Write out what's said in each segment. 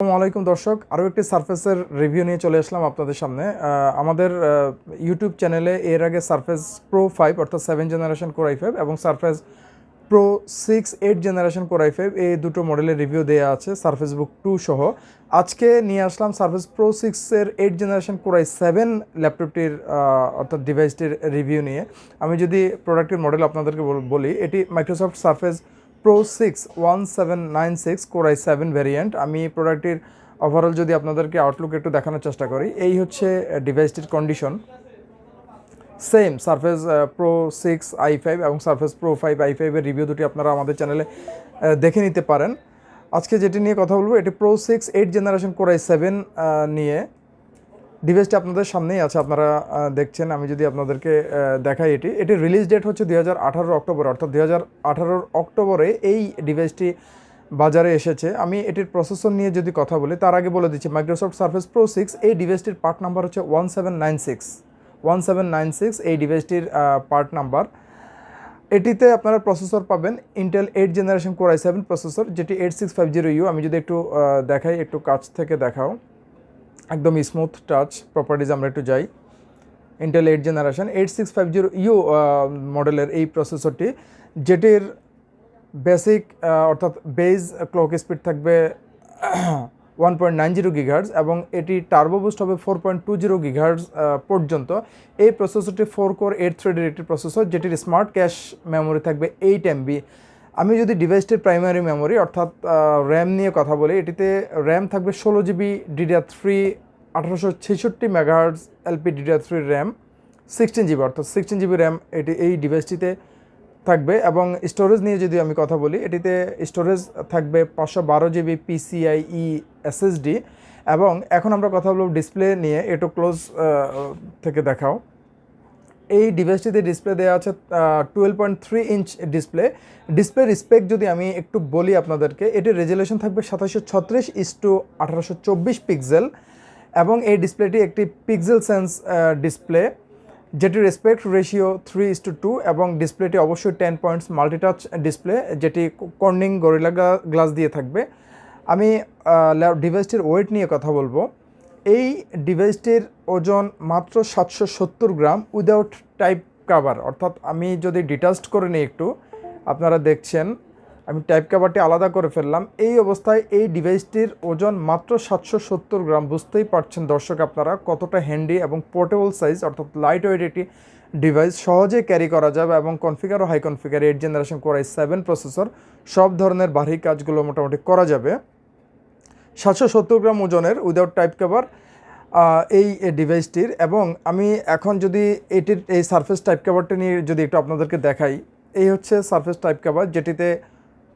আসসালামু আলাইকুম দর্শক, আরও একটি সারফেসের রিভিউ নিয়ে চলে আসলাম আপনাদের সামনে। আমাদের ইউটিউব চ্যানেলে এর আগে সারফেস প্রো 5 অর্থাৎ 7 জেনারেশন কোর i5 এবং surface Pro 6 8 generation core i5 এই দুটো মডেলের রিভিউ দেওয়া আছে সারফেস বুক 2 সহ। আজকে নিয়ে আসলাম সারফেস প্রো 6 এর 8 জেনারেশন কোর i7 ল্যাপটপটির অর্থাৎ ডিভাইসটির রিভিউ নিয়ে। আমি যদি প্রোডাক্টের মডেল আপনাদেরকে বলি, এটি Microsoft surface Pro 6 1796 core i7 variant. আমি প্রোডাক্টটির ওভারঅল যদি আপনাদেরকে আউটলুক একটু দেখানোর চেষ্টা করি, এই হচ্ছে ডিভাইসটির condition. Same Surface Pro 6 i5 এবং সারফেস প্রো 5 i5 এর রিভিউ দুটি আপনারা আমাদের চ্যানেলে দেখে নিতে পারেন। আজকে যেটি নিয়ে কথা বলবো, এটি প্রো 6 8 জেনারেশন কোর i7 নিয়ে। ডিভাইসটি আপনাদের সামনেই আছে, আপনারা দেখছেন। আমি যদি আপনাদেরকে দেখাই, এটির রিলিজ ডেট হচ্ছে 2018 অক্টোবর, অর্থাৎ 2018 অক্টোবরে এই ডিভাইসটি বাজারে এসেছে। আমি এটির প্রসেসর নিয়ে যদি কথা বলি, তার আগে বলে দিচ্ছি মাইক্রোসফট সারফেস প্রো 6 এই ডিভাইসটির পার্ট নাম্বার হচ্ছে 1796 এই ডিভাইসটির পার্ট নাম্বার। এটিতে আপনারা প্রসেসর পাবেন Intel 8 generation core i7 processor, যেটি 8650U। আমি যদি একটু দেখাই, একটু কাছ থেকে দেখাও, একদম স্মুথ টাচ প্রপার্টিজ আমরা একটু যাই। ইন্টেল 8 জেনারেশন 8650U মডেলের এই প্রসেসরটি, যেটির বেসিক অর্থাৎ বেজ ক্লক স্পিড থাকবে 1.90 GHz এবং এটি টার্বো বুস্ট হবে 4.20 GHz পর্যন্ত। এই প্রসেসরটি 4 কোর 8 থ্রেডের একটি প্রসেসর, যেটির স্মার্ট ক্যাশ মেমোরি থাকবে 8 MB। আমি যদি ডিভাইসটির প্রাইমারি মেমোরি অর্থাৎ র্যাম নিয়ে কথা বলি, এটিতে র্যাম থাকবে 16 GB DDR3 1866 MHz LP DDR3 RAM, 16 GB অর্থাৎ 16 GB র্যাম এই ডিভাইসটিতে থাকবে। এবং স্টোরেজ নিয়ে যদি আমি কথা বলি, এটিতে স্টোরেজ থাকবে 512 GB PCIe SSD। এবং এখন আমরা কথা বলব ডিসপ্লে নিয়ে, একটু ক্লোজ থেকে দেখাও। এই ডিভাইসটিতে ডিসপ্লে দেওয়া আছে 12.3 ইঞ্চ ডিসপ্লের স্পেক যদি আমি একটু বলি আপনাদেরকে, এটির রেজুলেশন থাকবে 2736x1824 পিক্সেল এবং এই ডিসপ্লেটি একটি পিক্সেল সেন্স ডিসপ্লে, যেটির রেসপেক্ট রেশিও 3:2 এবং ডিসপ্লেটি অবশ্যই 10 পয়েন্টস মাল্টিটাচ ডিসপ্লে, যেটি কর্নিং গরিলা গ্লাস দিয়ে থাকবে। আমি ডিভাইসটির ওয়েট নিয়ে কথা বলবো। এই ডিভাইসটির ওজন মাত্র 770 গ্রাম উইদাউট টাইপ কাভার, অর্থাৎ আমি যদি ডিটাচড করে নিই, একটু আপনারা দেখছেন আমি টাইপ কাভারটি আলাদা করে ফেললাম। এই অবস্থায় এই ডিভাইসটির ওজন মাত্র 770 গ্রাম। বুঝতেই পারছেন দর্শক আপনারা কতটা হ্যান্ডি এবং পোর্টেবল সাইজ, অর্থাৎ লাইট ওয়েট একটি ডিভাইস, সহজে ক্যারি করা যাবে এবং কনফিগার ও high configure 8 generation core i7 processor, সব ধরনের ভারী কাজগুলো মোটামুটি করা যাবে। 770 গ্রাম ওজনের উইদাউট টাইপ কভার এই ডিভাইসটির। এবং আমি এখন যদি এটির এই সারফেস টাইপ কভারটা নিয়ে যদি একটু আপনাদেরকে দেখাই, এই হচ্ছে সারফেস টাইপ কভার, যেটিতে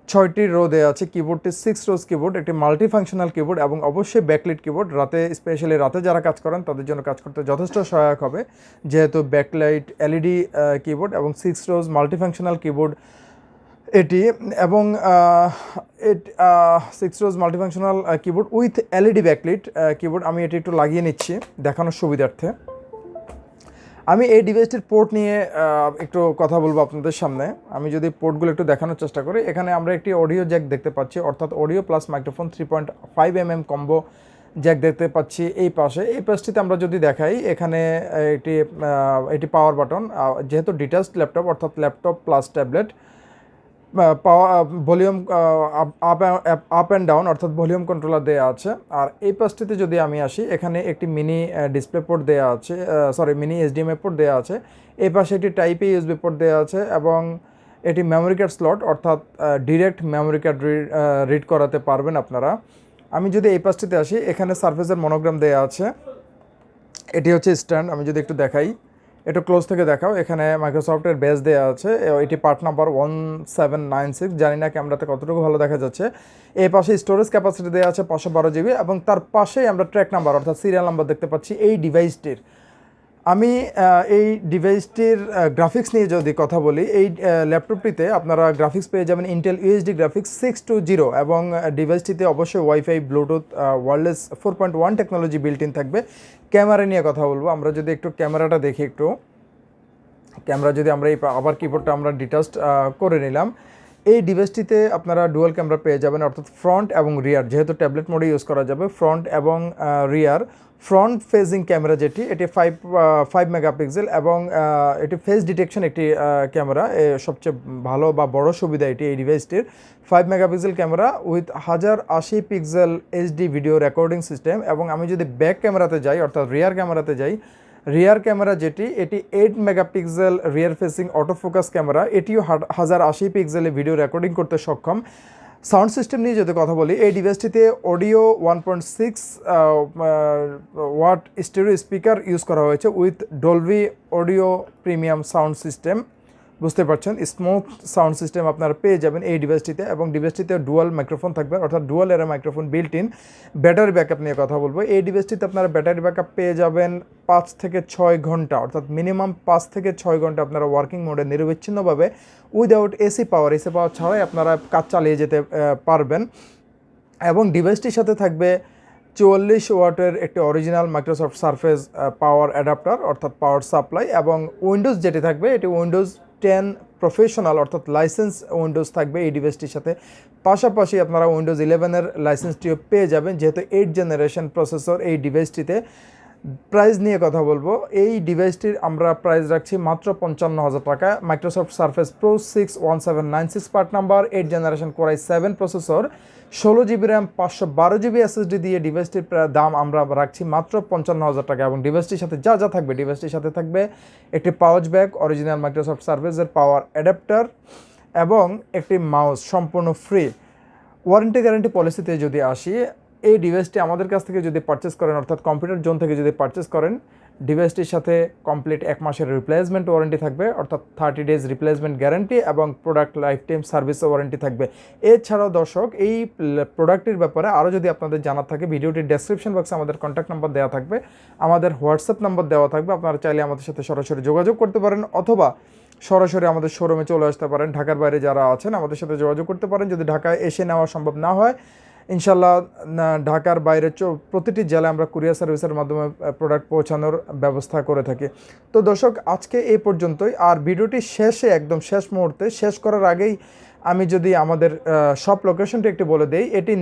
6টি রো দেওয়া আছে। কিবোর্ডটি 6 রোজ কিবোর্ড, একটি মাল্টি ফাংশনাল কিবোর্ড এবং অবশ্যই ব্যাকলাইট কিবোর্ড। স্পেশালি রাতে যারা কাজ করেন তাদের জন্য কাজ করতে যথেষ্ট সহায়ক হবে, যেহেতু ব্যাকলাইট LED কিবোর্ড এবং 6 রোজ মাল্টি ফাংশনাল কিবোর্ড এটি। এবং 6 rows multifunctional keyboard with LED backlight keyboard. আমি এটি একটু লাগিয়ে নিচ্ছি দেখানোর সুবিধার্থে। আমি এই ডিভাইসটির পোর্ট নিয়ে একটু কথা বলবো আপনাদের সামনে। আমি যদি পোর্টগুলো একটু দেখানোর চেষ্টা করি, এখানে আমরা একটি অডিও জ্যাক দেখতে পাচ্ছি, অর্থাৎ audio plus microphone 3.5 mm combo Jack দেখতে পাচ্ছি এই পাশটিতে আমরা যদি দেখাই, এখানে এটি পাওয়ার বাটন। যেহেতু ডিটাচড ল্যাপটপ অর্থাৎ laptop plus tablet, volume up and down অর্থাৎ ভলিউম কন্ট্রোলার দেওয়া আছে। আর এই পাশটিতে যদি আমি আসি, এখানে একটি মিনি ডিসপ্লে পোর্ট দেওয়া আছে, মিনি HDMI পোর্ট দেওয়া আছে। এই পাশে একটি টাইপ A USB পোর্ট দেওয়া আছে এবং এটি মেমোরি কার্ড স্লট, অর্থাৎ ডিরেক্ট মেমোরি কার্ড রিড করাতে পারবেন আপনারা। আমি যদি এই পাশটিতে আসি, এখানে সারফেসের মনোগ্রাম দেওয়া আছে। এটি হচ্ছে স্ট্যান্ড। আমি যদি একটু দেখাই, একটু ক্লোজ থেকে দেখাও, এখানে মাইক্রোসফটের বেস দেওয়া আছে। এটি পার্ট নাম্বার 1796। জানি না ক্যামেরাতে কতটুকু ভালো দেখা যাচ্ছে। এই পাশে স্টোরেজ ক্যাপাসিটি দেওয়া আছে 512 GB এবং তার পাশেই আমরা ট্র্যাক নাম্বার অর্থাৎ সিরিয়াল নাম্বার দেখতে পাচ্ছি এই ডিভাইসটির। আমি এই ডিভাইসটির গ্রাফিক্স নিয়ে যদি কথা বলি, এই ল্যাপটপটিতে আপনারা গ্রাফিক্স পেয়ে যাবেন ইন্টেল UHD গ্রাফিক্স 620 এবং ডিভাইসটিতে অবশ্যই wifi Bluetooth wireless 4.1 technology built in থাকবে। ক্যামেরা নিয়ে কথা বলবো, আমরা যদি একটু ক্যামেরাটা দেখি, ক্যামেরা যদি আমরা আবার কিবোর্ডটা আমরা ডিটাচড করে নিলাম, এই ডিভাইসটিতে আপনারা ডুয়াল ক্যামেরা পেয়ে যাবেন, অর্থাৎ ফ্রন্ট এবং রিয়ার, যেহেতু ট্যাবলেট মোডে ইউজ করা যাবে। ফ্রন্ট এবং রিয়ার ফ্রন্ট ফেজিং ক্যামেরা যেটি, এটি 5 মেগাপিক্সেল এবং এটি ফেস ডিটেকশন একটি ক্যামেরা, সবচেয়ে ভালো বা বড় সুবিধা এটি এই ডিভাইসটির। 5 megapixel camera with 1080 pixel HD video recording system. এবং আমি যদি ব্যাক ক্যামেরাতে যাই, অর্থাৎ রিয়ার ক্যামেরাতে যাই, রিয়ার ক্যামেরা যেটি, এটি 8 মেগাপিক্সেল রিয়ার ফেসিং অটোফোকাস ক্যামেরা, এটিও 1080 পিক্সেলে ভিডিও রেকর্ডিং করতে সক্ষম। সাউন্ড সিস্টেম নিয়ে যদি কথা বলি, এই ডিভাইসটিতে audio 1.6 watt stereo speaker use করা হয়েছে with Dolby audio premium sound system. বুঝতে পারছেন, স্মুথ সাউন্ড সিস্টেম আপনারা পেয়ে যাবেন এই ডিভাইসটিতে। এবং ডিভাইসটিতে ডুয়াল মাইক্রোফোন থাকবে, অর্থাৎ ডুয়াল এর microphone built in. Battery backup নিয়ে কথা বলবো, এই ডিভাইসটিতে আপনারা ব্যাটারি ব্যাকআপ পেয়ে যাবেন 5 থেকে 6 ঘন্টা, অর্থাৎ মিনিমাম 5 থেকে 6 ঘন্টা আপনারা ওয়ার্কিং মোডে নিরবিচ্ছিন্নভাবে উইদাউট এসি পাওয়ার ছাড়াই আপনারা কাজ চালিয়ে যেতে পারবেন। এবং ডিভাইসটির সাথে থাকবে 44 ওয়াটের একটি original Microsoft surface power adapter, অর্থাৎ পাওয়ার সাপ্লাই। এবং উইন্ডোজ যেটি থাকবে, এটি উইন্ডোজ 10 প্রফেশনাল, অর্থাৎ লাইসেন্স উইন্ডোজ থাকবে এই ডিভাইসটির সাথে। পাশাপাশি আপনারা উইন্ডোজ 11-এর লাইসেন্সটিও পেয়ে যাবেন, যেহেতু 8 জেনারেশন প্রসেসর এই ডিভাইসটিতে। প্রাইস নিয়ে কথা বলবো, এই ডিভাইসটির আমরা প্রাইস রাখছি মাত্র 55,000 টাকা। Microsoft surface pro 61796 part number, 8 generation Core i7 processor, 16 GB RAM, 512 GB SSD দিয়ে ডিভাইসটির দাম আমরা রাখছি মাত্র 55,000 টাকা। এবং ডিভাইসটির সাথে যা যা থাকবে, ডিভাইসটির সাথে থাকবে একটি পাউচ ব্যাগ, অরিজিনাল মাইক্রোসফট সার্ফেসের পাওয়ার অ্যাডাপ্টার এবং একটি মাউস, সম্পূর্ণ ফ্রি। ওয়ারেন্টি গ্যারান্টি পলিসিতে যদি আসি, এই ডিভাইসটি আমাদের কাছ থেকে যদি পারচেস করেন, অর্থাৎ কম্পিউটার জোন থেকে যদি পারচেস করেন, ডিভাইসটির সাথে কমপ্লিট 1 মাসের রিপ্লেসমেন্ট ওয়ারেন্টি থাকবে, অর্থাৎ 30 ডেজ রিপ্লেসমেন্ট গ্যারান্টি এবং product life time service warranty থাকবে। এছাড়াও দর্শক, এই প্রোডাক্টটির ব্যাপারে আরও যদি আপনাদের জানার থাকে, ভিডিওটির ডেসক্রিপশন বক্সে আমাদের কন্ট্যাক্ট নাম্বার দেওয়া থাকবে, আমাদের হোয়াটসঅ্যাপ নাম্বার দেওয়া থাকবে। আপনারা চাইলে আমাদের সাথে সরাসরি যোগাযোগ করতে পারেন, অথবা সরাসরি আমাদের শোরুমে চলে আসতে পারেন। ঢাকার বাইরে যারা আছেন আমাদের সাথে যোগাযোগ করতে পারেন। যদি ঢাকায় এসে নেওয়া সম্ভব না হয়, ইনশাল্লাহ ঢাকার বাইরে প্রতিটি জেলায় আমরা কুরিয়ার সার্ভিসের মাধ্যমে প্রোডাক্ট পৌঁছানোর ব্যবস্থা করে থাকি। তো দর্শক, আজকে এই পর্যন্তই। আর ভিডিওটি শেষে, একদম শেষ মুহূর্তে শেষ করার আগেই আমি যদি আমাদের শপ লোকেশনটি একটু বলে দেই, এটি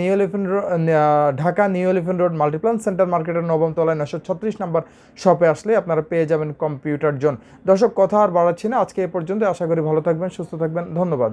Dhaka new elephant road Multiplan centre মার্কেটের 9ম তলায় 936 নম্বর শপে আসলে আপনারা পেয়ে যাবেন কম্পিউটার জোন। দর্শক, কথা আর বাড়াচ্ছি না, আজকে এই পর্যন্ত। আশা করি ভালো থাকবেন, সুস্থ থাকবেন। ধন্যবাদ।